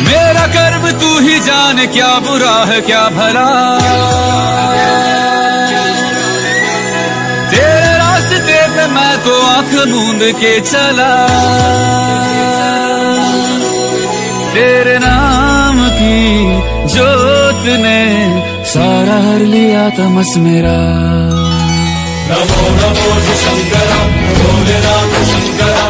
मेरा कर्म तू ही जाने, क्या बुरा है क्या भला, तेरे रास्ते पे मैं तो आंख मूंद के चला। तेरे नाम की जोत ने सारा हर लिया तमस मेरा। नमो नमो शंकरा भोलेनाथ शंकरा,